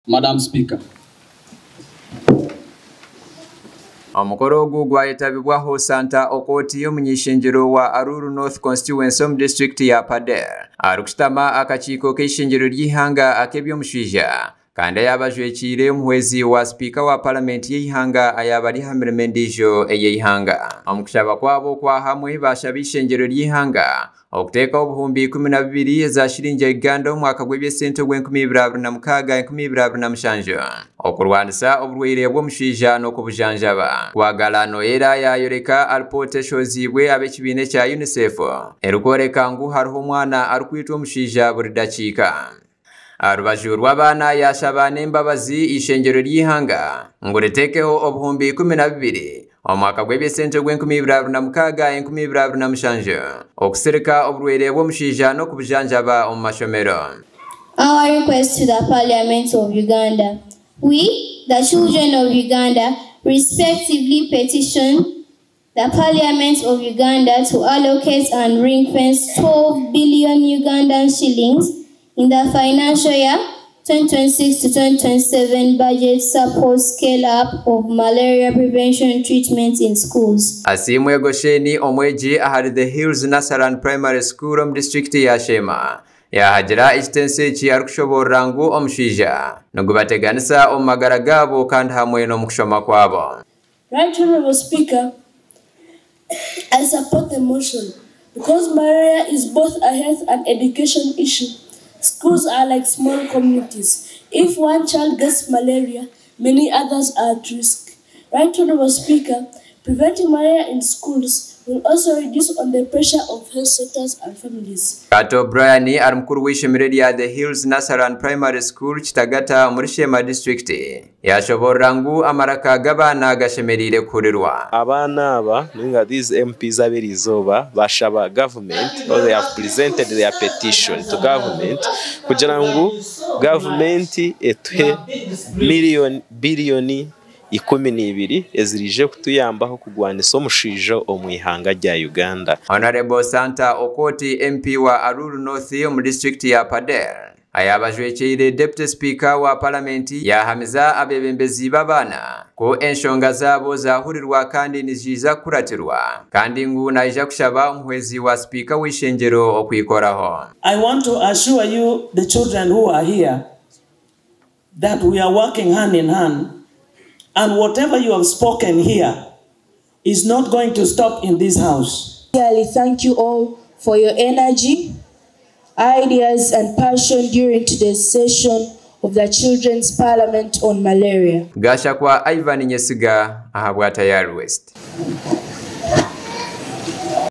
Madam Speaker. Omukoro ogwo gwayetabibwaho Santa Okoti omunyishenjero wa Aruru North Constituency mu district ya Pader. Arukutama akakiiko k'ishenjero ly'ihanga ak'ebyomuswija kandi yabajwekire omuhwezi wa Speaker wa Parliament y'ihanga ayabali hamirimo endijo ey'ihanga. Omukushaba kwabo kwa hamwe bashabye ishenjero ly'ihanga okuteeka obuhumbi 12 za shilingi ya Uganda omwaka gw'ebyesente gw'2026 okurwanisa oburwaire bw'omuswija n'okubujanjaba. Kwagalano era yayoreka alipoota eshozibwe ab'ekibiina kya UNICEF erikworeka ngu hariho omwana arikwitwa omuswija buri dakiika. Arubaju rw'abaana yashaba n'embabazi ishenjero ly'ihanga ngo ritekeho obuhumbi 12 omwaka gw'ebyesente gw'2026 okusirika oburwaire bw'omuswija n'okubujanjaba omu mashomero. Our request to the Parliament of Uganda. We, the children of Uganda, respectively petition the Parliament of Uganda to allocate and ring-fence 12 billion Ugandan shillings in the financial year 2026 to 2027 budget support scale-up of malaria prevention treatment in schools. Asimwe Gosheni omweji ahari The Hills Nasaran Primary School mu district ya Shema yahagira ekitense eki arikushobora ngu omuswija nogubateganisa omu magara gabo kandi hamwe n'omukushoma kwabo. Right Honorable Speaker, I support the motion because malaria is both a health and education issue. Schools are like small communities. If one child gets malaria, many others are at risk. Right Honorable Speaker, preventing malaria in schools will also reduce on the pressure of health sectors and families. Kato Brian ari mukuru w'ishemero lya The Hills Nasaran Primary School Kitagata muri Shema district yashobora ngu amaraka g'abaana gashemerire kurirwa. Abana aba ninga these MPs abirizoba bashaba government, or they have presented their petition to government kugira ngu government etwe billioni 12 ezirije kutuyambaho kugwanisa omuswija omwihanga rya Uganda. Honorable Santa Okoti MP wa Aruru North mu district ya Pader ayabajwekire Deputy Speaker wa Parliament yahamiza abebembezi b'abana ko enshonga zabo zahurirwa kandi niziza kuratirwa kandi ngu naija kushaba omuhwezi wa Speaker w'ishenjero okwikoraho. I want to assure you, the children who are here, that we are working hand in hand. And whatever you have spoken here is not going to stop in this house. I thank you all for your energy, ideas, and passion during today's session of the Children's Parliament on Malaria. Gasha kwa Ivan Nyesiga, ahabwa Tayari West.